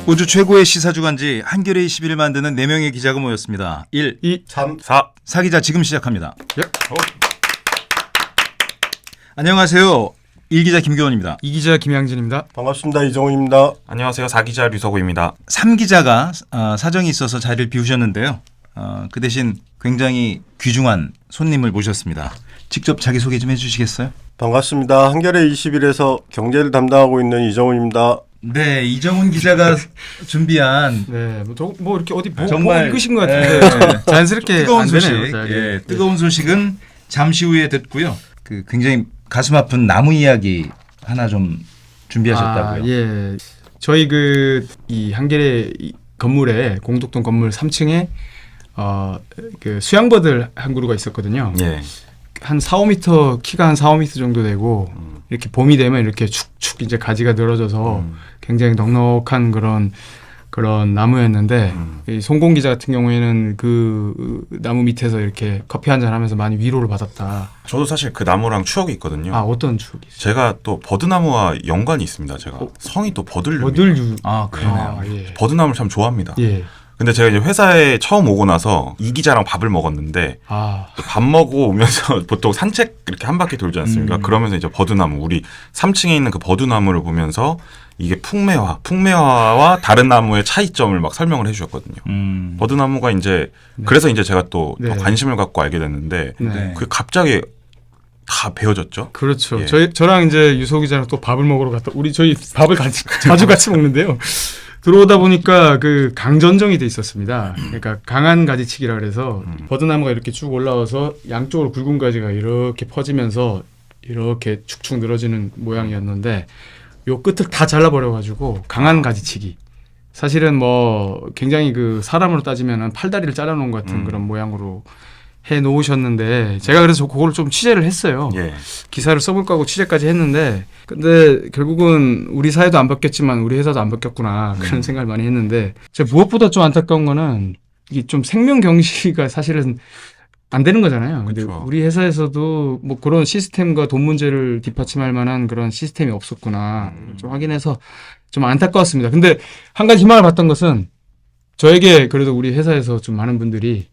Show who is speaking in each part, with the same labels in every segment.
Speaker 1: 우주 최고의 시사주간지 한겨레 21을 만드는 4명의 기자가 모였습니다. 1,
Speaker 2: 2, 3,
Speaker 1: 4. 사기자 지금 시작합니다.
Speaker 2: 예.
Speaker 1: 안녕하세요. 1기자 김교원입니다.
Speaker 3: 2기자 김양진입니다.
Speaker 2: 반갑습니다. 이정훈입니다.
Speaker 4: 안녕하세요. 4기자 류서구입니다.
Speaker 1: 3기자가 사정이 있어서 자리를 비우셨는데요. 그 대신 굉장히 귀중한 손님을 모셨습니다. 직접 자기소개 좀 해주시겠어요?
Speaker 2: 반갑습니다. 한겨레 21에서 경제를 담당하고 있는 이정훈입니다.
Speaker 1: 네, 이정훈 기자가 준비한
Speaker 3: 네, 뭐 이렇게 어디
Speaker 1: 정말
Speaker 3: 읽으신 것 같은데 자연스럽게
Speaker 1: 뜨거운
Speaker 3: 안
Speaker 1: 소식,
Speaker 3: 되네요.
Speaker 1: 뜨거운 소식은 잠시 후에 듣고요. 그 굉장히 가슴 아픈 나무 이야기 하나 좀 준비하셨다고요.
Speaker 3: 예, 저희 이 한겨레 건물에 공덕동 건물 3층에 그 수양버들 한 그루가 있었거든요.
Speaker 4: 예.
Speaker 3: 한 4, 5m 키가 한 4, 5m 정도 되고 이렇게 봄이 되면 이렇게 축축 이제 가지가 늘어져서 굉장히 넉넉한 그런 나무였는데 이 송공 기자 같은 경우에는 그 나무 밑에서 이렇게 커피 한잔 하면서 많이 위로를 받았다.
Speaker 4: 저도 사실 그 나무랑 추억이 있거든요.
Speaker 3: 어떤 추억이 있어요?
Speaker 4: 제가 또 버드나무와 연관이 있습니다. 제가 성이 또 버들류.
Speaker 3: 버들류.
Speaker 1: 그러네요.
Speaker 3: 예.
Speaker 4: 버드나무를 참 좋아합니다.
Speaker 3: 예.
Speaker 4: 근데 제가 이제 회사에 처음 오고 나서 이 기자랑 밥을 먹었는데 밥 먹고 오면서 보통 산책 이렇게 한 바퀴 돌지 않습니까? 그러면서 이제 버드나무 우리 3층에 있는 그 버드나무를 보면서 이게 풍매화와 다른 나무의 차이점을 막 설명을 해주셨거든요. 버드나무가 이제 그래서 이제 제가 또 더 관심을 갖고 알게 됐는데 그게 갑자기 다 배워졌죠.
Speaker 3: 그렇죠.
Speaker 4: 예.
Speaker 3: 저랑 이제 유소 기자랑 또 밥을 먹으러 갔다. 저희 밥을 자주 같이 먹는데요. 들어오다 보니까 그 강전정이 돼 있었습니다. 그러니까 강한 가지치기라 그래서 버드나무가 이렇게 쭉 올라와서 양쪽으로 굵은 가지가 이렇게 퍼지면서 이렇게 축축 늘어지는 모양이었는데 요 끝을 다 잘라버려가지고 강한 가지치기. 사실은 뭐 굉장히 그 사람으로 따지면은 팔다리를 잘라놓은 것 같은 그런 모양으로 해 놓으셨는데 제가 그래서 그걸 좀 취재를 했어요.
Speaker 4: 예.
Speaker 3: 기사를 써볼까 하고 취재까지 했는데 근데 결국은 우리 사회도 안 바뀌었지만 우리 회사도 안 바뀌었구나 그런 생각을 많이 했는데 제가 무엇보다 좀 안타까운 거는 이게 좀 생명 경시가 사실은 안 되는 거잖아요. 근데
Speaker 4: 그렇죠.
Speaker 3: 우리 회사에서도 뭐 그런 시스템과 돈 문제를 뒷받침할 만한 그런 시스템이 없었구나 좀 확인해서 좀 안타까웠습니다. 근데 한 가지 희망을 봤던 것은 저에게 그래도 우리 회사에서 좀 많은 분들이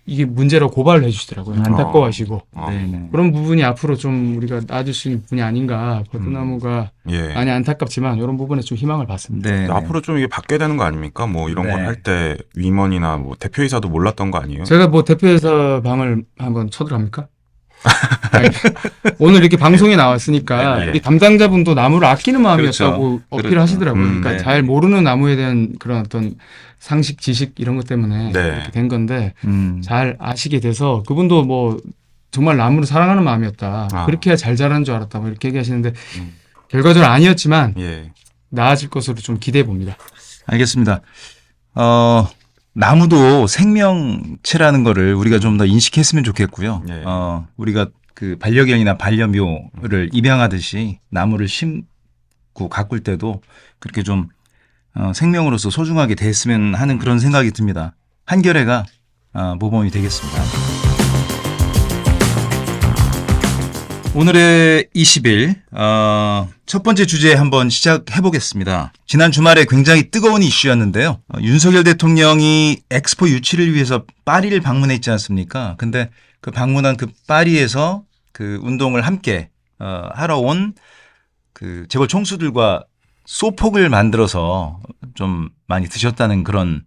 Speaker 3: 이게 문제라고 고발을 해주시더라고요. 안타까워하시고.
Speaker 1: 네네.
Speaker 3: 그런 부분이 앞으로 좀 우리가 나아질 수 있는 부분이 아닌가. 버드나무가
Speaker 4: 예.
Speaker 3: 많이 안타깝지만 이런 부분에 좀 희망을 봤습니다.
Speaker 1: 네.
Speaker 4: 앞으로 좀 이게 바뀌어야 되는 거 아닙니까? 뭐 이런
Speaker 1: 네.
Speaker 4: 걸 할 때 위원이나 뭐 대표이사도 몰랐던 거 아니에요?
Speaker 3: 제가 뭐 대표회사 방을 한번 쳐들어갑니까? 아니, 오늘 이렇게 방송에 나왔으니까
Speaker 4: 네, 네.
Speaker 3: 우리 담당자분도 나무를 아끼는 마음이었다고
Speaker 1: 그렇죠.
Speaker 3: 어필을 하시더라고요. 그러니까
Speaker 1: 네.
Speaker 3: 잘 모르는 나무에 대한 그런 어떤 상식, 지식 이런 것 때문에
Speaker 4: 네.
Speaker 3: 이렇게 된 건데
Speaker 1: 음.
Speaker 3: 잘 아시게 돼서 그분도 뭐 정말 나무를 사랑하는 마음이었다. 그렇게 해야 잘 자라는 줄 알았다. 뭐 이렇게 얘기하시는데 결과적으로 아니었지만
Speaker 4: 예.
Speaker 3: 나아질 것으로 좀 기대해 봅니다.
Speaker 1: 알겠습니다. 나무도 생명체라는 거를 우리가 좀 더 인식했으면 좋겠고요.
Speaker 4: 예.
Speaker 1: 우리가 그 반려견이나 반려묘를 입양하듯이 나무를 심고 가꿀 때도 그렇게 좀 생명으로서 소중하게 됐으면 하는 그런 생각이 듭니다. 한겨레가 모범이 되겠습니다. 오늘의 20일 첫 번째 주제 한번 시작해 보겠습니다. 지난 주말에 굉장히 뜨거운 이슈였는데요. 윤석열 대통령이 엑스포 유치를 위해서 파리를 방문했지 않습니까? 근데 그 방문한 그 파리에서 그 운동을 함께 하러 온 그 재벌 총수들과 소폭을 만들어서 좀 많이 드셨다는 그런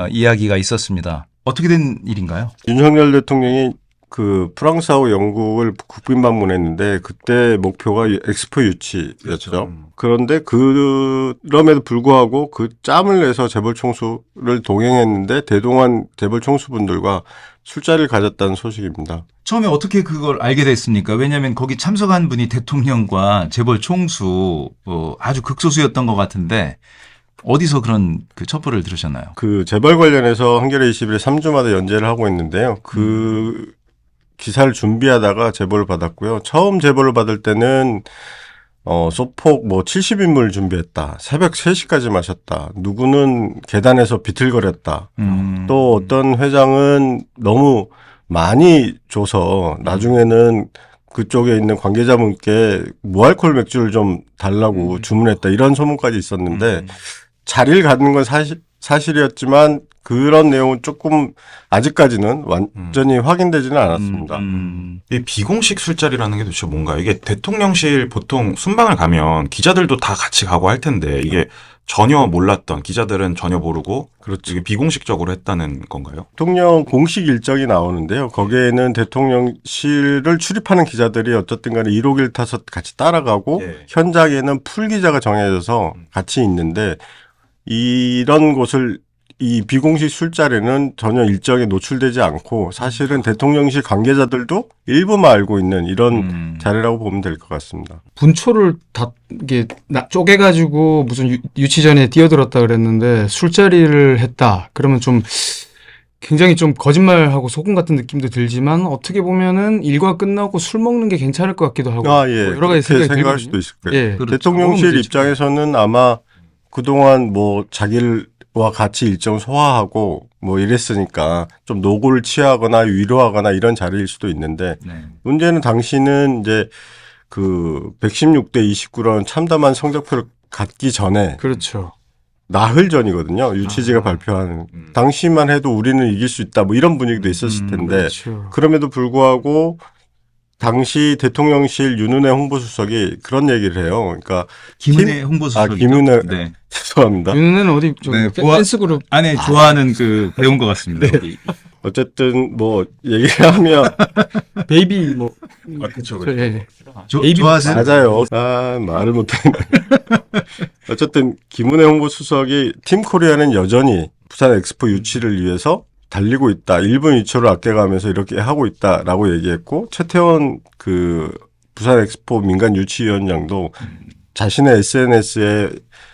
Speaker 1: 이야기가 있었습니다. 어떻게 된 일인가요?
Speaker 2: 윤석열 대통령이 그 프랑스하고 영국을 국빈 방문했는데 그때 목표가 엑스포 유치였죠.
Speaker 4: 그렇죠.
Speaker 2: 그런데 그럼에도 불구하고 그 짬을 내서 재벌 총수를 동행했는데 대동한 재벌 총수분들과 술자리를 가졌다는 소식입니다.
Speaker 1: 처음에 어떻게 그걸 알게 됐습니까? 왜냐하면 거기 참석한 분이 대통령과 재벌 총수 아주 극소수였던 것 같은데 어디서 그런 그 첩보를 들으셨나요?
Speaker 2: 그 재벌 관련해서 한겨레 21에 3주마다 연재를 하고 있는데요. 그 기사를 준비하다가 제보를 받았고요. 처음 제보를 받을 때는 소폭 뭐 70인물 준비했다. 새벽 3시까지 마셨다. 누구는 계단에서 비틀거렸다. 또 어떤 회장은 너무 많이 줘서 나중에는 그쪽에 있는 관계자분께 무알콜 맥주를 좀 달라고 주문했다. 이런 소문까지 있었는데 자리를 갖는 건 사실이었지만 그런 내용은 조금 아직까지는 완전히 확인되지는 않았습니다.
Speaker 4: 이 비공식 술자리라는 게 도대체 뭔가요? 이게 대통령실 보통 순방을 가면 기자들도 다 같이 가고 할 텐데 이게 전혀 몰랐던 기자들은 전혀 모르고
Speaker 2: 그렇죠.
Speaker 4: 이게 비공식적으로 했다는 건가요?
Speaker 2: 대통령 공식 일정이 나오는데요. 거기에는 대통령실을 출입하는 기자들이 어쨌든 간에 1호기를 타서 같이 따라가고
Speaker 4: 예.
Speaker 2: 현장에는 풀 기자가 정해져서 같이 있는데 이런 곳을 이 비공식 술자리는 전혀 일정에 노출되지 않고 사실은 대통령실 관계자들도 일부만 알고 있는 이런 자리라고 보면 될 것 같습니다.
Speaker 3: 분초를 다 이게 쪼개가지고 무슨 유치전에 뛰어들었다 그랬는데 술자리를 했다. 그러면 좀 굉장히 좀 거짓말하고 소금 같은 느낌도 들지만 어떻게 보면은 일과 끝나고 술 먹는 게 괜찮을 것 같기도 하고
Speaker 2: 예.
Speaker 3: 뭐 여러 가지
Speaker 2: 그렇게
Speaker 3: 생각이
Speaker 2: 생각할
Speaker 3: 들거든요.
Speaker 2: 수도 있을 거예요.
Speaker 3: 예.
Speaker 1: 그렇죠.
Speaker 2: 대통령실 입장에서는 아마 그동안 뭐 자기와 같이 일정 소화하고 뭐 이랬으니까 좀 노고를 취하거나 위로하거나 이런 자리일 수도 있는데
Speaker 1: 네.
Speaker 2: 문제는 당시는 이제 그 116대 29라는 참담한 성적표를 갖기 전에
Speaker 3: 그렇죠.
Speaker 2: 나흘 전이거든요. 유치지가 발표하는. 당시만 해도 우리는 이길 수 있다. 뭐 이런 분위기도 있었을 텐데
Speaker 3: 그렇죠.
Speaker 2: 그럼에도 불구하고 당시 대통령실 윤은혜 홍보수석이 그런 얘기를 해요. 그러니까
Speaker 1: 김은혜 홍보수석이죠.
Speaker 2: 김은혜
Speaker 1: 네.
Speaker 2: 죄송합니다.
Speaker 3: 윤은혜는 어디 좀
Speaker 1: 네,
Speaker 3: 댄스 그룹
Speaker 1: 안에 좋아하는 그 배운 것 같습니다. 여기.
Speaker 2: 어쨌든 뭐 얘기를 하면
Speaker 3: 베이비 뭐
Speaker 4: 그렇죠.
Speaker 3: 예.
Speaker 1: 좋아하세요?
Speaker 2: 맞아요. 말을 못했네. 어쨌든 김은혜 홍보수석이 팀 코리아는 여전히 부산 엑스포 유치를 위해서 달리고 있다. 1분 2초를 아껴가면서 이렇게 하고 있다라고 얘기했고 최태원 그 부산 엑스포 민간 유치위원장도 자신의 SNS에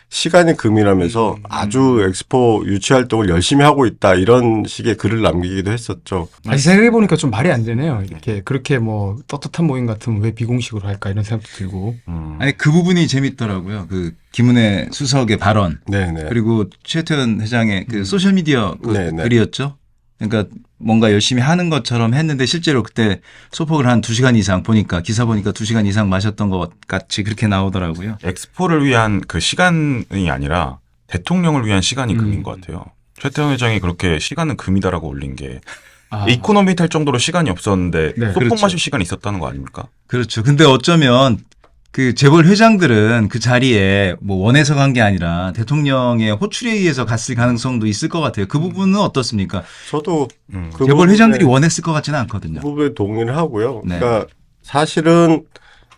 Speaker 2: 시간이 금이라면서 아주 엑스포 유치 활동을 열심히 하고 있다. 이런 식의 글을 남기기도 했었죠.
Speaker 3: 다시 생각해보니까 좀 말이 안 되네요. 이렇게 그렇게 뭐 떳떳한 모임 같으면 왜 비공식으로 할까 이런 생각도 들고.
Speaker 1: 아니 그 부분이 재밌더라고요. 그 김은혜 수석의 발언
Speaker 2: 네네.
Speaker 1: 그리고 최태원 회장의 그 소셜 미디어 그
Speaker 2: 네네.
Speaker 1: 글이었죠. 그러니까 뭔가 열심히 하는 것처럼 했는데 실제로 그때 소폭을 한 2시간 이상 보니까 기사 보니까 2시간 이상 마셨던 것 같이 그렇게 나오더라고요.
Speaker 4: 엑스포를 위한 그 시간이 아니라 대통령을 위한 시간이 금인 것 같아요. 최태원 회장이 그렇게 시간은 금이다라고 올린 게 이코노미 탈 정도로 시간이 없었는데
Speaker 3: 네,
Speaker 4: 소폭
Speaker 1: 그렇죠.
Speaker 4: 마실 시간이 있었다는 거 아닙니까?
Speaker 1: 그렇죠. 근데 어쩌면 그 재벌 회장들은 그 자리에 뭐 원해서 간 게 아니라 대통령의 호출에 의해서 갔을 가능성도 있을 것 같아요. 그 부분은 어떻습니까?
Speaker 2: 저도 그
Speaker 1: 재벌
Speaker 2: 부분에-
Speaker 1: 회장들이 원했을 것 같지는 않거든요.
Speaker 2: 그 부분에 동의를 하고요.
Speaker 1: 네.
Speaker 2: 그러니까 사실은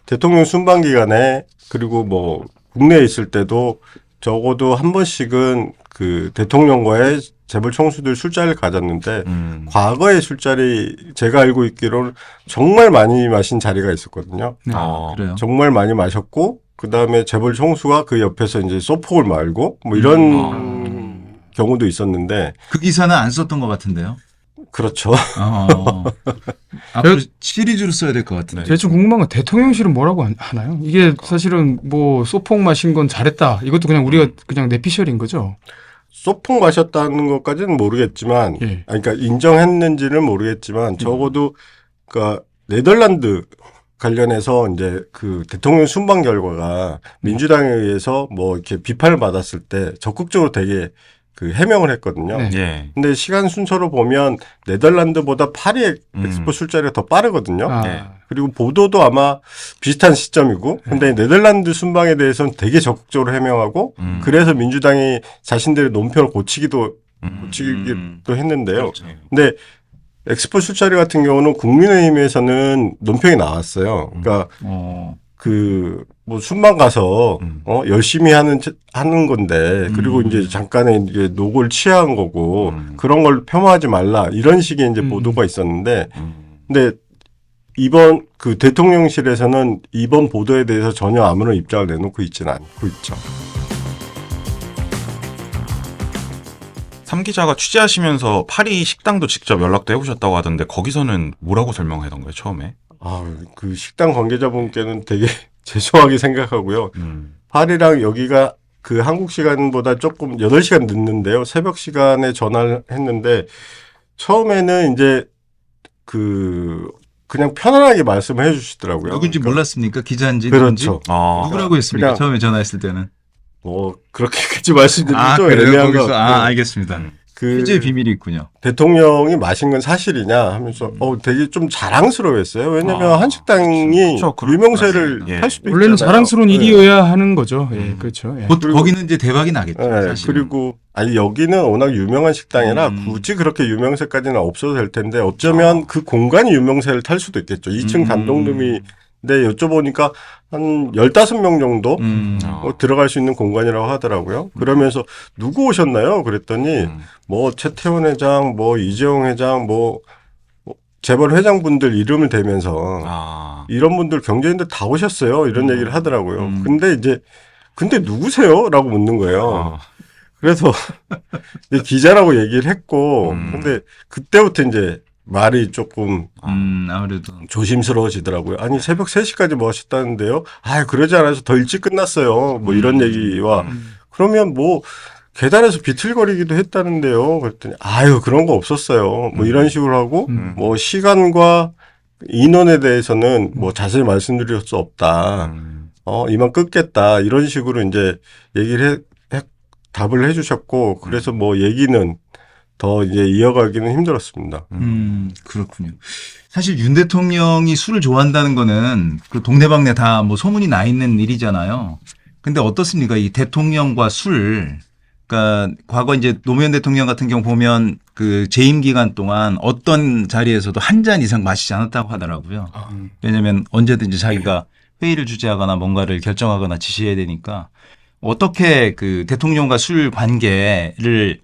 Speaker 2: 대통령 순방 기간에 그리고 뭐 국내에 있을 때도 적어도 한 번씩은 그 대통령과의 재벌 총수들 술자리를 가졌는데 과거의 술자리 제가 알고 있기로는 정말 많이 마신 자리가 있었거든요.
Speaker 3: 네.
Speaker 1: 그래요.
Speaker 2: 정말 많이 마셨고 그다음에 재벌 총수가 그 옆에서 이제 소폭을 말고 뭐 이런 경우도 있었는데
Speaker 1: 그 기사는 안 썼던 것 같은데요.
Speaker 2: 그렇죠.
Speaker 1: 앞으로 시리즈로 써야 될 것 같은데.
Speaker 3: 제가 좀 궁금한 건 대통령실은 뭐라고 하나요? 이게 사실은 뭐 소폭 마신 건 잘했다. 이것도 그냥 우리가 그냥 내피셜인 거죠.
Speaker 2: 소폭 마셨다는 것까지는 모르겠지만,
Speaker 3: 예.
Speaker 2: 그러니까 인정했는지는 모르겠지만 적어도 그러니까 네덜란드 관련해서 이제 그 대통령 순방 결과가 민주당에 의해서 뭐 이렇게 비판을 받았을 때 적극적으로 되게 그 해명을 했거든요.
Speaker 3: 네.
Speaker 4: 예.
Speaker 2: 근데 시간 순서로 보면 네덜란드보다 파리 엑스포 술자리가 더 빠르거든요.
Speaker 4: 네.
Speaker 2: 그리고 보도도 아마 비슷한 시점이고, 근데 네덜란드 순방에 대해서는 되게 적극적으로 해명하고, 그래서 민주당이 자신들의 논평을 고치기도 했는데요.
Speaker 4: 그렇죠.
Speaker 2: 근데 엑스포 술자리 같은 경우는 국민의힘에서는 논평이 나왔어요. 그러니까 그 뭐 순방 가서 열심히 하는 건데 그리고 이제 잠깐의 이제 노고를 취한 거고 그런 걸 폄하하지 말라 이런 식의 이제 보도가 있었는데 근데 이번 그 대통령실에서는 이번 보도에 대해서 전혀 아무런 입장을 내놓고 있지는 않고 있죠.
Speaker 4: 삼 기자가 취재하시면서 파리 식당도 직접 연락도 해보셨다고 하던데 거기서는 뭐라고 설명하던가요 처음에?
Speaker 2: 그 식당 관계자분께는 되게 죄송하게 생각하고요. 파리랑 여기가 그 한국 시간보다 조금 8시간 늦는데요. 새벽 시간에 전화를 했는데 처음에는 이제 그냥 편안하게 말씀을 해주시더라고요.
Speaker 1: 누군지
Speaker 2: 그러니까
Speaker 1: 몰랐습니까? 기자인지 누군지?
Speaker 2: 그렇죠.
Speaker 1: 누구라고 했습니까?
Speaker 2: 그냥-
Speaker 1: 처음에 전화했을 때는.
Speaker 2: 뭐 그렇게까지 말씀드리면 좀
Speaker 1: 그래요?
Speaker 2: 애매한 것
Speaker 1: 거기서
Speaker 2: 같고.
Speaker 1: 알겠습니다.
Speaker 2: 그
Speaker 1: 휴지의 비밀이 있군요.
Speaker 2: 대통령이 마신 건 사실이냐 하면서 되게 좀 자랑스러워했어요. 왜냐하면 한식당이
Speaker 4: 그렇죠.
Speaker 2: 유명세를
Speaker 4: 예.
Speaker 2: 탈 수도 있잖아요.
Speaker 3: 원래는 자랑스러운
Speaker 2: 네.
Speaker 3: 일이어야 하는 거죠. 예, 그렇죠. 예.
Speaker 1: 곧 거기는 이제 대박이 나겠죠.
Speaker 2: 네,
Speaker 1: 사실.
Speaker 2: 그리고 여기는 워낙 유명한 식당이라 굳이 그렇게 유명세까지는 없어도 될 텐데 어쩌면 그 공간이 유명세를 탈 수도 있겠죠. 2층 단독룸인데 여쭤보니까 한 15명 정도 들어갈 수 있는 공간이라고 하더라고요. 그러면서 누구 오셨나요? 그랬더니 뭐 최태원 회장, 뭐 이재용 회장, 뭐 재벌 회장분들 이름을 대면서 이런 분들 경제인들 다 오셨어요. 이런 얘기를 하더라고요. 근데 누구세요? 라고 묻는 거예요. 그래서 이제 기자라고 얘기를 했고, 근데 그때부터 이제 말이 조금
Speaker 1: 아무래도.
Speaker 2: 조심스러워지더라고요. 아니, 새벽 3시까지 뭐 하셨다는데요? 그러지 않아서 더 일찍 끝났어요. 뭐 이런 얘기와, 그러면 뭐, 계단에서 비틀거리기도 했다는데요. 그랬더니, 그런 거 없었어요. 뭐 이런 식으로 하고, 뭐 시간과 인원에 대해서는 뭐 자세히 말씀드릴 수 없다. 이만 끊겠다. 이런 식으로 이제 얘기를 답을 해주셨고, 그래서 뭐 얘기는 더 이제 이어가기는 힘들었습니다.
Speaker 1: 그렇군요. 사실 윤 대통령이 술을 좋아한다는 거는 그 동네방네 다 뭐 소문이 나 있는 일이잖아요. 근데 어떻습니까? 이 대통령과 술, 그러니까 과거 이제 노무현 대통령 같은 경우 보면 그 재임 기간 동안 어떤 자리에서도 한 잔 이상 마시지 않았다고 하더라고요. 왜냐하면 언제든지 자기가 회의를 주재하거나 뭔가를 결정하거나 지시해야 되니까 어떻게 그 대통령과 술 관계를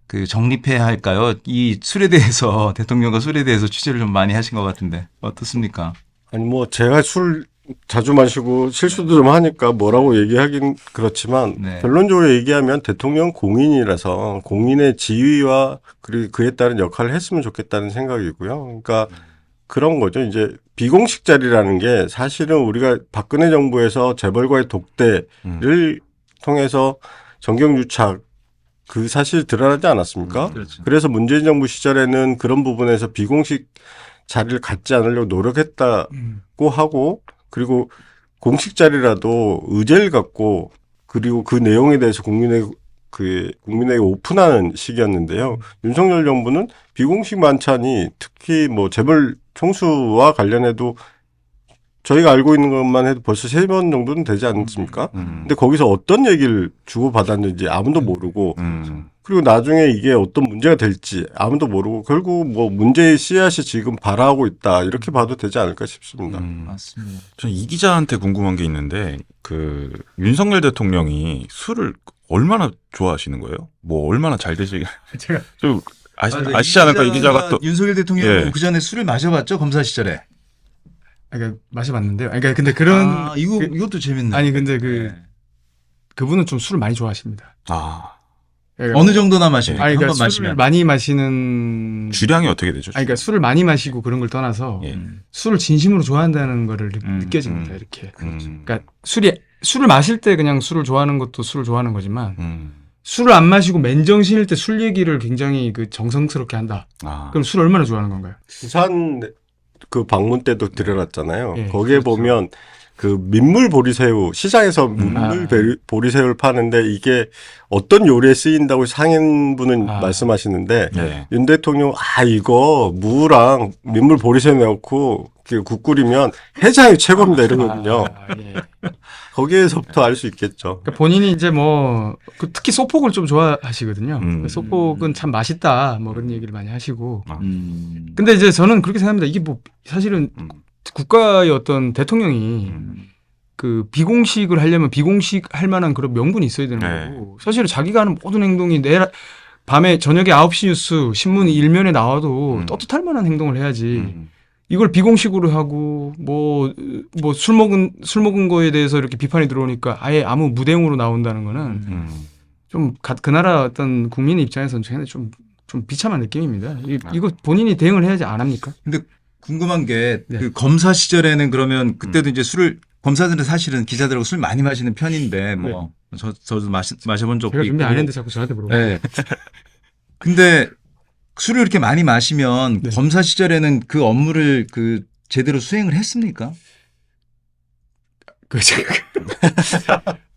Speaker 1: 그 정립해야 할까요? 이 술에 대해서 대통령과 술에 대해서 취재를 좀 많이 하신 것 같은데 어떻습니까?
Speaker 2: 아니 뭐 제가 술 자주 마시고 실수도 좀 하니까 뭐라고 얘기하긴 그렇지만
Speaker 1: 네.
Speaker 2: 결론적으로 얘기하면 대통령 공인이라서 공인의 지위와 그리고 그에 따른 역할을 했으면 좋겠다는 생각이고요. 그러니까 그런 거죠. 이제 비공식 자리라는 게 사실은 우리가 박근혜 정부에서 재벌과의 독대를 통해서 정경유착 그 사실 드러나지 않았습니까?
Speaker 1: 그렇죠.
Speaker 2: 그래서 문재인 정부 시절에는 그런 부분에서 비공식 자리를 갖지 않으려고 노력했다고 하고 그리고 공식 자리라도 의제를 갖고 그리고 그 내용에 대해서 국민에게 오픈하는 시기였는데요. 윤석열 정부는 비공식 만찬이 특히 뭐 재벌 총수와 관련해도 저희가 알고 있는 것만 해도 벌써 3번 정도는 되지 않습니까? 근데 거기서 어떤 얘기를 주고받았는지 아무도 모르고 그리고 나중에 이게 어떤 문제가 될지 아무도 모르고 결국 뭐 문제의 씨앗이 지금 발화하고 있다 이렇게 봐도 되지 않을까 싶습니다.
Speaker 1: 맞습니다.
Speaker 4: 저는 이 기자한테 궁금한 게 있는데 그 윤석열 대통령이 술을 얼마나 좋아하시는 거예요? 뭐 얼마나 잘 드시게?
Speaker 3: 제가
Speaker 4: 좀 아시지 않을까 이 기자가 또
Speaker 1: 윤석열 대통령
Speaker 4: 예.
Speaker 1: 그 전에 술을 마셔봤죠 검사 시절에.
Speaker 3: 그러니까 마셔봤는데요. 그러니까 근데 그런
Speaker 1: 이것도 재밌네.
Speaker 3: 아니 근데
Speaker 1: 네.
Speaker 3: 그분은 좀 술을 많이 좋아하십니다. 그러니까
Speaker 1: 어느 정도나 마시면
Speaker 3: 아니 그러니까
Speaker 1: 한번
Speaker 3: 술을
Speaker 1: 마시면.
Speaker 3: 많이 마시는
Speaker 4: 주량이 어떻게 되죠?
Speaker 3: 아니 그러니까 술을 많이 마시고 그런 걸 떠나서
Speaker 4: 예.
Speaker 3: 술을 진심으로 좋아한다는 거를 느껴집니다. 이렇게.
Speaker 4: 그렇죠.
Speaker 3: 그러니까 술을 마실 때 그냥 술을 좋아하는 것도 술을 좋아하는 거지만 술을 안 마시고 맨정신일 때 술 얘기를 굉장히 그 정성스럽게 한다. 그럼 술 얼마나 좋아하는 건가요?
Speaker 2: 부산 그 방문 때도 드려놨잖아요.
Speaker 3: 예,
Speaker 2: 거기에
Speaker 3: 그렇죠.
Speaker 2: 보면 그 민물 보리새우 시장에서 민물 보리새우를 파는데 이게 어떤 요리에 쓰인다고 상인분은 말씀하시는데
Speaker 4: 네.
Speaker 2: 윤 대통령 이거 무랑 민물 보리새우 넣고 국 끓이면 해장이 최고입니다 이러거든요.
Speaker 3: 예.
Speaker 2: 거기에서부터 알 수 있겠죠.
Speaker 3: 그러니까 본인이 이제 뭐 특히 소폭을 좀 좋아하시거든요. 소폭은 참 맛있다 뭐 그런 얘기를 많이 하시고. 근데 이제 저는 그렇게 생각합니다. 이게 뭐 사실은 국가의 어떤 대통령이 그 비공식을 하려면 비공식 할 만한 그런 명분이 있어야 되는
Speaker 4: 네.
Speaker 3: 거고 사실은 자기가 하는 모든 행동이 내일 밤에 저녁에 9시 뉴스 신문 일면에 나와도 떳떳할 만한 행동을 해야지. 이걸 비공식으로 하고 뭐 술 먹은 거에 대해서 이렇게 비판이 들어오니까 아예 아무 무대응으로 나온다는 거는 좀 그 나라 어떤 국민의 입장에서는 좀 비참한 느낌입니다. 이거 본인이 대응을 해야지 안 합니까?
Speaker 1: 근데 궁금한 게
Speaker 3: 네.
Speaker 1: 그 검사 시절에는 그러면 그때도 이제 술을 검사들은 사실은 기자들하고 술 많이 마시는 편인데 뭐 저도 마셔본 적도
Speaker 3: 제가
Speaker 1: 있고.
Speaker 3: 준비 안 했는데 자꾸 저한테 물어봐.
Speaker 1: 네. 근데 술을 이렇게 많이 마시면
Speaker 3: 네.
Speaker 1: 검사 시절에는 그 업무를 제대로 수행을 했습니까?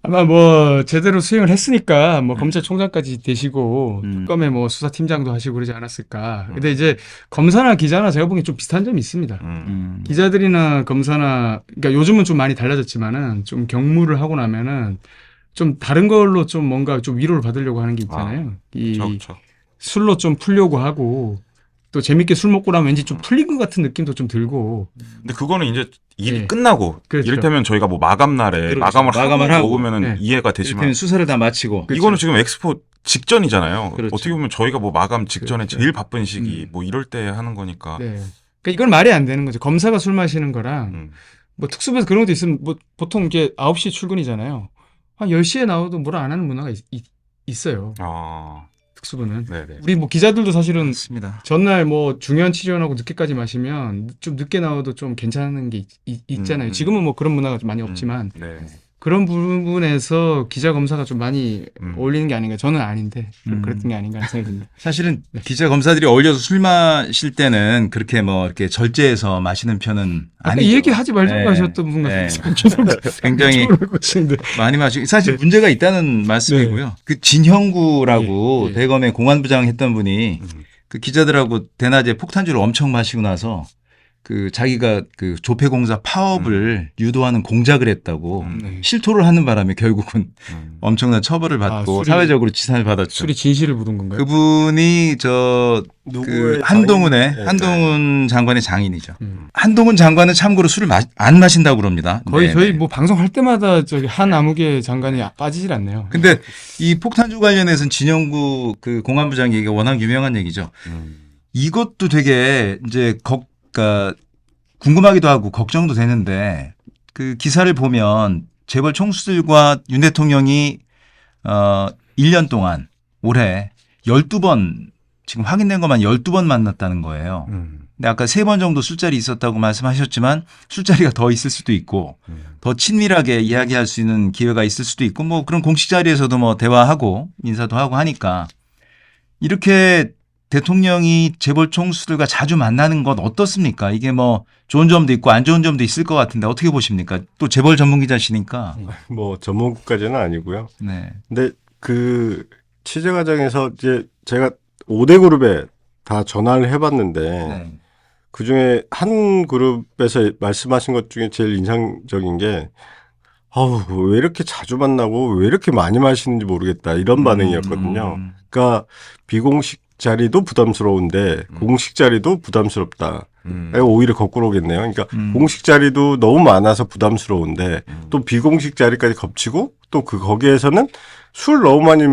Speaker 3: 아마 뭐 제대로 수행을 했으니까 뭐 검찰총장까지 되시고 특검에 뭐 수사팀장도 하시고 그러지 않았을까. 근데 이제 검사나 기자나 제가 보기엔 좀 비슷한 점이 있습니다. 기자들이나 검사나 그러니까 요즘은 좀 많이 달라졌지만은 좀 경무를 하고 나면은 좀 다른 걸로 좀 뭔가 좀 위로를 받으려고 하는 게 있잖아요.
Speaker 4: 그렇죠.
Speaker 3: 술로 좀 풀려고 하고 또 재밌게 술 먹고 나면 왠지 좀 풀린 것 같은 느낌도 좀 들고.
Speaker 4: 근데 그거는 이제 일이
Speaker 3: 네.
Speaker 4: 끝나고
Speaker 3: 그렇죠.
Speaker 4: 이를테면 저희가 뭐 마감 날에
Speaker 1: 그렇죠.
Speaker 4: 마감을
Speaker 1: 마감을
Speaker 4: 하고
Speaker 1: 하고.
Speaker 4: 먹으면은
Speaker 3: 네.
Speaker 4: 이해가 되지만
Speaker 1: 수사를 다 마치고.
Speaker 3: 그렇죠.
Speaker 4: 이거는 지금 엑스포 직전이잖아요.
Speaker 1: 그렇죠.
Speaker 4: 어떻게 보면 저희가 뭐 마감 직전에
Speaker 3: 그렇죠.
Speaker 4: 제일 바쁜 시기 뭐 이럴 때 하는 거니까.
Speaker 3: 네. 그러니까 이건 말이 안 되는 거죠. 검사가 술 마시는 거랑
Speaker 4: 음.
Speaker 3: 뭐 특수부에서 그런 것도 있으면 뭐 보통 이게 9시 출근이잖아요. 한 10시에 나와도 뭐라 안 하는 문화가 있어요.
Speaker 4: 아,
Speaker 3: 특수부는.
Speaker 4: 네네.
Speaker 3: 우리 뭐 기자들도 사실은
Speaker 1: 맞습니다.
Speaker 3: 전날 뭐 중요한 취재원하고 늦게까지 마시면 좀 늦게 나와도 좀 괜찮은 게 있잖아요. 지금은 뭐 그런 문화가 좀 많이 없지만
Speaker 4: 네.
Speaker 3: 그런 부분에서 기자 검사가 좀 많이 어울리는 게 아닌가. 저는 아닌데 그랬던 게 아닌가 하는 생각이 듭니다.
Speaker 1: 사실은 기자 검사들이 어울려서 술 마실 때는 그렇게 뭐 이렇게 절제해서 마시는 편은
Speaker 3: 아까
Speaker 1: 아니죠.
Speaker 3: 이 얘기 하지 말자고
Speaker 1: 네.
Speaker 3: 하셨던 분
Speaker 1: 네.
Speaker 3: 같은데
Speaker 1: 굉장히 많이 마시고 사실 문제가 있다는 말씀이고요. 그 진형구라고
Speaker 3: 예, 예.
Speaker 1: 대검의 공안부장 했던 분이 그 기자들하고 대낮에 폭탄주를 엄청 마시고 나서 그 자기가 그 조폐공사 파업을 유도하는 공작을 했다고
Speaker 3: 네.
Speaker 1: 실토를 하는 바람에 결국은 엄청난 처벌을 받고
Speaker 3: 술이-
Speaker 1: 사회적으로 지탄을 받았죠.
Speaker 3: 술이 진실을 부른 건가요?
Speaker 1: 그분이
Speaker 2: 누구의
Speaker 1: 한동훈의
Speaker 2: 장인?
Speaker 1: 한동훈 장관의 장인이죠.
Speaker 3: 음.
Speaker 1: 한동훈 장관은 참고로 술을 안 마신다고 그럽니다.
Speaker 3: 거의
Speaker 1: 네,
Speaker 3: 저희
Speaker 1: 네.
Speaker 3: 뭐 방송할 때마다 저기 한 아무개 장관이 빠지질 않네요.
Speaker 1: 근데 이 폭탄주 관련해서는 진영구 그 공안부장 얘기가 워낙 유명한 얘기죠. 이것도 되게 이제 그러니까 궁금하기도 하고 걱정도 되는데 그 기사를 보면 재벌 총수들과 윤 대통령이 1년 동안 올해 12번 지금 확인된 것만 12번 만났다는 거예요. 근데 아까 3번 정도 술자리 있었다고 말씀하셨지만 술자리가 더 있을 수도 있고 더 친밀하게 이야기할 수 있는 기회가 있을 수도 있고 뭐 그런 공식 자리에서도 뭐 대화하고 인사도 하고 하니까 이렇게 대통령이 재벌 총수들과 자주 만나는 건 어떻습니까? 이게 뭐 좋은 점도 있고 안 좋은 점도 있을 것 같은데 어떻게 보십니까? 또 재벌 전문 기자시니까.
Speaker 2: 뭐 전문가까지는 아니고요.
Speaker 1: 네.
Speaker 2: 근데 그 취재 과정에서 이제 제가 5대 그룹에 다 전화를 해봤는데
Speaker 1: 네.
Speaker 2: 그 중에 한 그룹에서 말씀하신 것 중에 제일 인상적인 게 아우 왜 이렇게 자주 만나고 왜 이렇게 많이 마시는지 모르겠다 이런 반응이었거든요. 그러니까 비공식 자리도 부담스러운데 공식 자리도 부담스럽다. 오히려 거꾸로겠네요. 그러니까 공식 자리도 너무 많아서 부담스러운데 또 비공식 자리까지 겹치고 또 거기에서는 술 너무 많이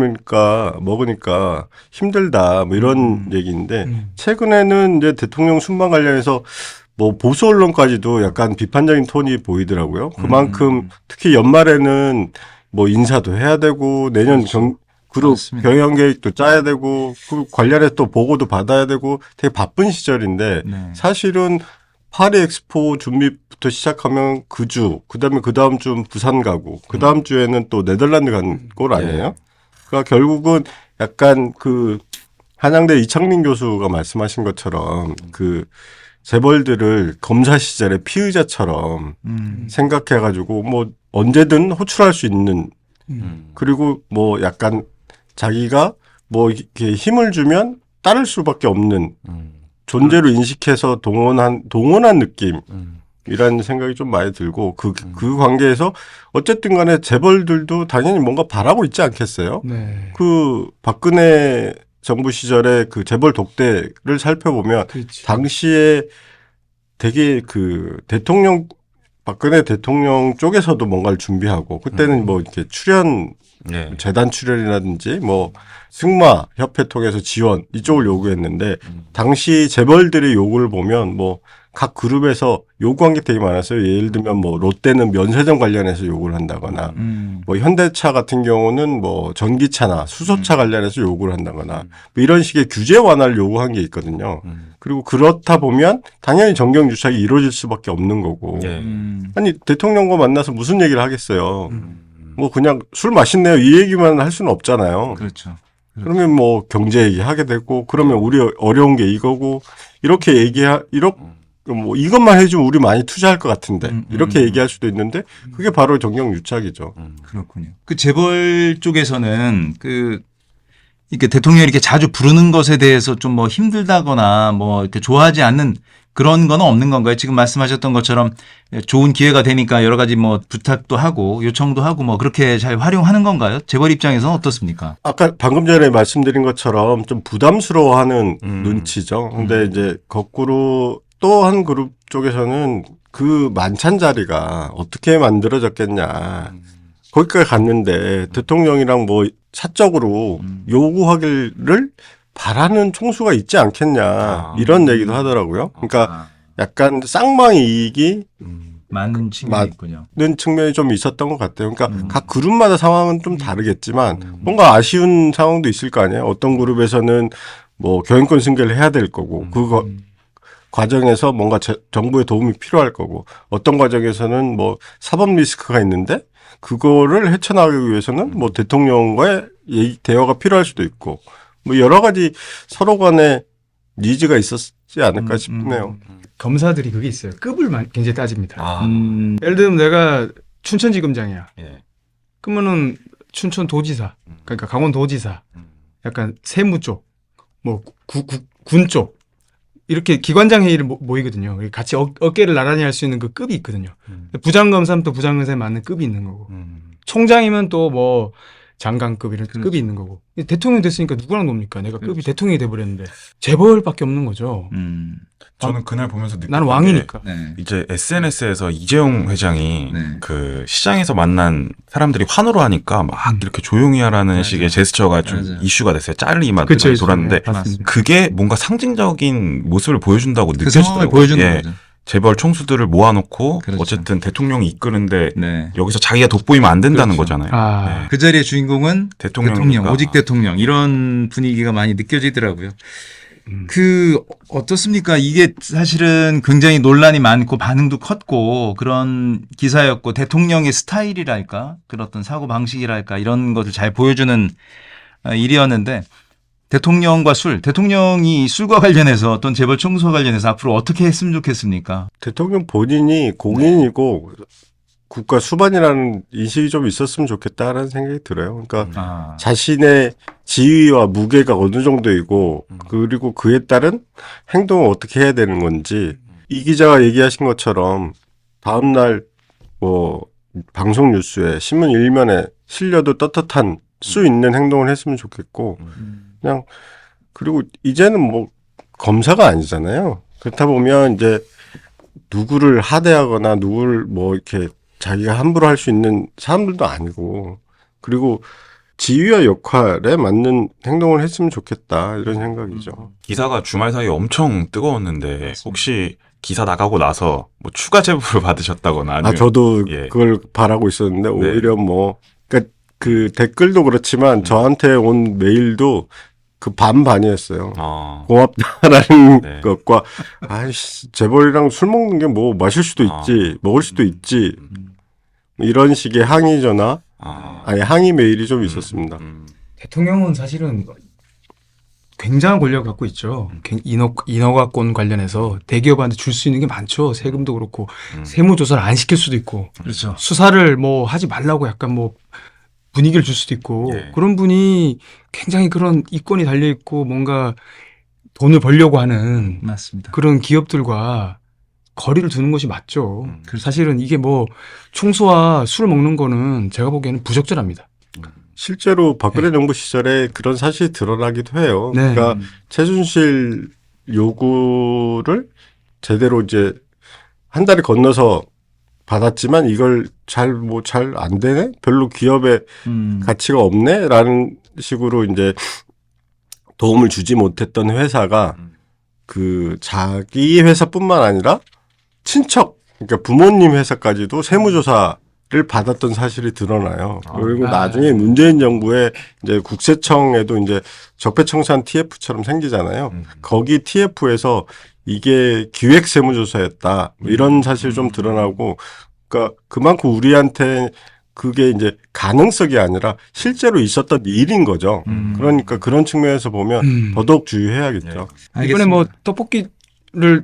Speaker 2: 먹으니까 힘들다 뭐 이런 얘기인데 최근에는 이제 대통령 순방 관련해서 뭐 보수 언론까지도 약간 비판적인 톤이 보이더라고요. 그만큼 특히 연말에는 뭐 인사도 해야 되고 내년 그룹
Speaker 1: 맞습니다.
Speaker 2: 경영 계획도 짜야 되고 그 관련해서 또 보고도 받아야 되고 되게 바쁜 시절인데
Speaker 1: 네.
Speaker 2: 사실은 파리 엑스포 준비부터 시작하면 그 그다음에 그 다음 주 부산 가고 그 다음 주에는 또 네덜란드 간 꼴 아니에요? 그러니까 결국은 약간 그 한양대 이창민 교수가 말씀하신 것처럼 그 재벌들을 검사 시절의 피의자처럼 생각해가지고 뭐 언제든 호출할 수 있는 그리고 뭐 약간 자기가 뭐 이렇게 힘을 주면 따를 수밖에 없는 존재로 인식해서 동원한 느낌이라는 생각이 좀 많이 들고 그 관계에서 어쨌든 간에 재벌들도 당연히 뭔가 바라고 있지 않겠어요?
Speaker 3: 네.
Speaker 2: 그 박근혜 정부 시절에 그 재벌 독대를 살펴보면
Speaker 3: 그렇지.
Speaker 2: 당시에 되게 그 박근혜 대통령 쪽에서도 뭔가를 준비하고 그때는 뭐 이렇게 재단 출연이라든지 뭐 승마 협회 통해서 지원 이쪽을 요구했는데 당시 재벌들의 요구를 보면 뭐 각 그룹에서 요구한 게 되게 많았어요. 예를 들면 뭐 롯데는 면세점 관련해서 요구를 한다거나 뭐 현대차 같은 경우는 뭐 전기차나 수소차 관련해서 요구를 한다거나 뭐 이런 식의 규제 완화를 요구한 게 있거든요. 그리고 그렇다 보면 당연히 정경 유착이 이루어질 수밖에 없는 거고.
Speaker 4: 예.
Speaker 2: 아니 대통령과 만나서 무슨 얘기를 하겠어요. 뭐 그냥 술 마시네요 이 얘기만 할 수는 없잖아요.
Speaker 1: 그렇죠.
Speaker 2: 그러면 뭐 경제 얘기하게 되고 그러면 우리 어려운 게 이거고 이렇게 뭐 이것만 해주면 우리 많이 투자할 것 같은데 이렇게 얘기할 수도 있는데 그게 바로 정경 유착이죠.
Speaker 1: 그렇군요. 그 재벌 쪽에서는 이렇게 대통령이 이렇게 자주 부르는 것에 대해서 좀 뭐 힘들다거나 뭐 이렇게 좋아하지 않는 그런 건 없는 건가요? 지금 말씀하셨던 것처럼 좋은 기회가 되니까 여러 가지 뭐 부탁도 하고 요청도 하고 뭐 그렇게 잘 활용하는 건가요? 재벌 입장에서는 어떻습니까?
Speaker 2: 아까 방금 전에 말씀드린 것처럼 좀 부담스러워하는 눈치죠. 근데 이제 거꾸로 또 한 그룹 쪽에서는 그 만찬 자리가 어떻게 만들어졌겠냐. 거기까지 갔는데 대통령이랑 뭐 사적으로 요구하기를 바라는 총수가 있지 않겠냐. 이런 얘기도 하더라고요. 그러니까 약간 쌍방의 이익이
Speaker 1: 많은 측면이 있군요.
Speaker 2: 는 측면이 좀 있었던 것 같아요. 그러니까 각 그룹마다 상황은 좀 다르겠지만 뭔가 아쉬운 상황도 있을 거 아니에요. 어떤 그룹에서는 뭐 경영권 승계를 해야 될 거고 그거 과정에서 뭔가 정부의 도움이 필요할 거고 어떤 과정에서는 뭐 사법 리스크가 있는데 그거를 헤쳐나가기 위해서는 뭐 대통령과의 대화가 필요할 수도 있고 뭐 여러 가지 서로 간에 니즈가 있었지 않을까 싶네요.
Speaker 3: 검사들이 그게 있어요. 급을 굉장히 따집니다.
Speaker 1: 음.
Speaker 3: 예를 들면 내가 춘천지검장이야.
Speaker 4: 예.
Speaker 3: 그러면은 춘천도지사, 그러니까 강원도지사, 약간 세무 쪽, 뭐 군 쪽 이렇게 기관장 회의를 모이거든요. 같이 어깨를 나란히 할 수 있는 그 급이 있거든요. 부장검사면 또 부장검사에 맞는 급이 있는 거고, 총장이면 또 뭐 장관급 이런 급이 있는 거고. 대통령 됐으니까 누구랑 놉니까? 내가 급이 대통령이 돼버렸는데 재벌밖에 없는 거죠.
Speaker 4: 저는 그날 보면서 느꼈던
Speaker 3: 나는
Speaker 4: 게
Speaker 3: 왕이니까.
Speaker 1: 네.
Speaker 4: 이제 SNS에서 이재용 회장이
Speaker 1: 네.
Speaker 4: 그 시장에서 만난 사람들이 환호를 하니까 막 이렇게 조용히 하라는 식의 제스처가 좀
Speaker 1: 맞아요.
Speaker 4: 이슈가 됐어요. 짤리만
Speaker 3: 그쵸,
Speaker 4: 돌았는데
Speaker 3: 그쵸. 맞습니다.
Speaker 4: 그게 뭔가 상징적인 모습을 보여준다고
Speaker 1: 그 상황을
Speaker 4: 느껴지더라고요.
Speaker 1: 보여주는
Speaker 4: 예.
Speaker 1: 거죠.
Speaker 4: 재벌 총수들을 모아놓고
Speaker 1: 그렇죠.
Speaker 4: 어쨌든 대통령이 이끄는데
Speaker 1: 네.
Speaker 4: 여기서 자기가 돋보이면 안 된다는
Speaker 1: 그렇죠.
Speaker 4: 거잖아요.
Speaker 3: 아.
Speaker 4: 네.
Speaker 1: 그 자리의 주인공은
Speaker 4: 대통령이니까.
Speaker 1: 대통령, 오직 대통령 이런 분위기가 많이 느껴지더라고요. 어떻습니까? 이게 사실은 굉장히 논란이 많고 반응도 컸고 그런 기사였고 대통령의 스타일이랄까 그런 어떤 사고 방식이랄까 이런 것을 잘 보여주는 일이었는데 대통령과 대통령이 술과 관련해서 어떤 재벌 총수와 관련해서 앞으로 어떻게 했으면 좋겠습니까?
Speaker 2: 대통령 본인이 공인이고 국가 수반이라는 인식이 좀 있었으면 좋겠다라는 생각이 들어요. 그러니까 자신의 지위와 무게가 어느 정도이고 그리고 그에 따른 행동을 어떻게 해야 되는 건지 이 기자가 얘기하신 것처럼 다음날 뭐 방송 뉴스에 신문 일면에 실려도 떳떳한 수 있는 행동을 했으면 좋겠고 그냥 그리고 이제는 뭐 검사가 아니잖아요. 그렇다 보면 이제 누구를 하대하거나 누구를 뭐 이렇게 자기가 함부로 할 수 있는 사람들도 아니고 그리고 지위와 역할에 맞는 행동을 했으면 좋겠다 이런 생각이죠.
Speaker 4: 기사가 주말 사이에 엄청 뜨거웠는데 혹시 기사 나가고 나서 뭐 추가 제보를 받으셨다거나 아니면
Speaker 2: 저도
Speaker 4: 예.
Speaker 2: 그걸 바라고 있었는데 오히려 뭐 그러니까 그 댓글도 그렇지만 저한테 온 메일도 그 반반이었어요. 고맙다라는
Speaker 4: 네.
Speaker 2: 것과 아이씨 재벌이랑 술 먹는 게 뭐 마실 수도 있지 먹을 수도 있지 이런 식의 항의 전화 아니 항의 메일이 좀 있었습니다.
Speaker 3: 대통령은 사실은 굉장한 권력을 갖고 있죠. 인허가권 관련해서 대기업한테 줄 수 있는 게 많죠. 세금도 그렇고 세무조사를 안 시킬 수도 있고
Speaker 1: 그렇죠.
Speaker 3: 수사를 뭐 하지 말라고 약간 뭐 분위기를 줄 수도 있고
Speaker 4: 예.
Speaker 3: 그런 분이 굉장히 그런 이권이 달려 있고 뭔가 돈을 벌려고 하는
Speaker 1: 맞습니다.
Speaker 3: 그런 기업들과 거리를 두는 것이 맞죠. 사실은 이게 뭐 총수와 술을 먹는 거는 제가 보기에는 부적절합니다.
Speaker 2: 실제로 박근혜 정부 시절에 그런 사실이 드러나기도 해요.
Speaker 3: 네.
Speaker 2: 그러니까 최순실 요구를 제대로 이제 한 달이 건너서 받았지만 이걸 잘 안 되네? 별로 기업에 가치가 없네? 라는 식으로 이제 도움을 주지 못했던 회사가 그 자기 회사뿐만 아니라 친척, 그러니까 부모님 회사까지도 세무조사를 받았던 사실이 드러나요. 그리고 나중에 문재인 정부의 이제 국세청에도 이제 적폐청산 TF처럼 생기잖아요. 거기 TF에서 이게 기획 세무조사였다. 뭐 이런 사실 좀 드러나고, 그러니까 그만큼 우리한테 그게 이제 가능성이 아니라 실제로 있었던 일인 거죠. 그러니까 그런 측면에서 보면 더더욱 주의해야겠죠.
Speaker 3: 이번에 뭐 떡볶이를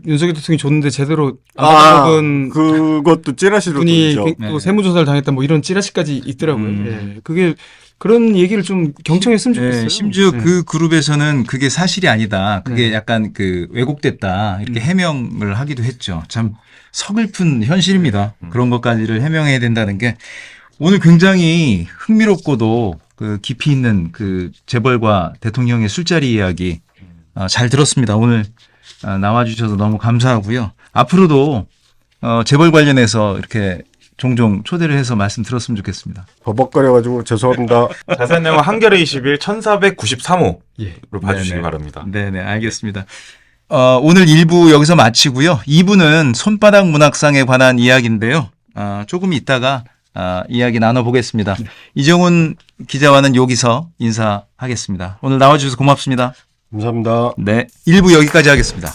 Speaker 3: 윤석열 대통령이 줬는데 제대로 안
Speaker 2: 아,
Speaker 3: 먹은
Speaker 2: 그것도 찌라시로
Speaker 3: 분이
Speaker 2: 돌리죠.
Speaker 3: 또 세무조사를 당했다 뭐 이런 찌라시까지 있더라고요. 예. 그게 그런 얘기를 좀 경청했으면 좋겠어요.
Speaker 1: 네, 심지어
Speaker 3: 네.
Speaker 1: 그 그룹에서는 그게 사실이 아니다. 그게 약간 그 왜곡됐다. 이렇게 해명을 하기도 했죠. 참 서글픈 현실입니다. 그런 것까지를 해명해야 된다는 게 오늘 굉장히 흥미롭고도 그 깊이 있는 그 재벌과 대통령의 술자리 이야기 잘 들었습니다. 오늘 나와주셔서 너무 감사하고요. 앞으로도 재벌 관련해서 이렇게 종종 초대를 해서 말씀 들었으면 좋겠습니다.
Speaker 2: 버벅거려가지고 죄송합니다.
Speaker 4: 자세한 내용은 한겨레 21 1493호로
Speaker 3: 예.
Speaker 4: 봐주시기
Speaker 1: 네네.
Speaker 4: 바랍니다.
Speaker 1: 네네, 알겠습니다. 오늘 1부 여기서 마치고요. 2부는 손바닥 문학상에 관한 이야기인데요. 조금 있다가 이야기 나눠보겠습니다. 이정훈 기자와는 여기서 인사하겠습니다. 오늘 나와주셔서 고맙습니다.
Speaker 2: 감사합니다.
Speaker 1: 네, 1부 여기까지 하겠습니다.